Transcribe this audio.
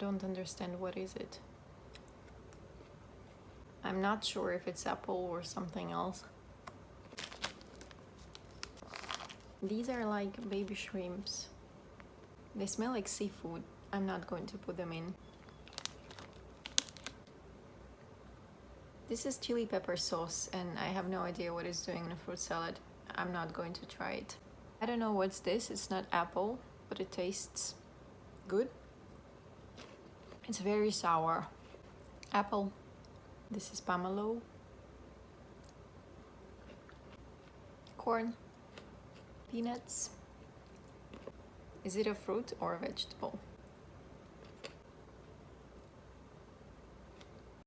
don't understand what is it. I'm not sure if it's apple or something else. These are like baby shrimps. They smell like seafood. I'm not going to put them in. This is chili pepper sauce and I have no idea what it's doing in a fruit salad. I'm not going to try it. I don't know what's this. It's not apple, but it tastes good. It's very sour. Apple. This is pomelo. Corn. Peanuts. Is it a fruit or a vegetable?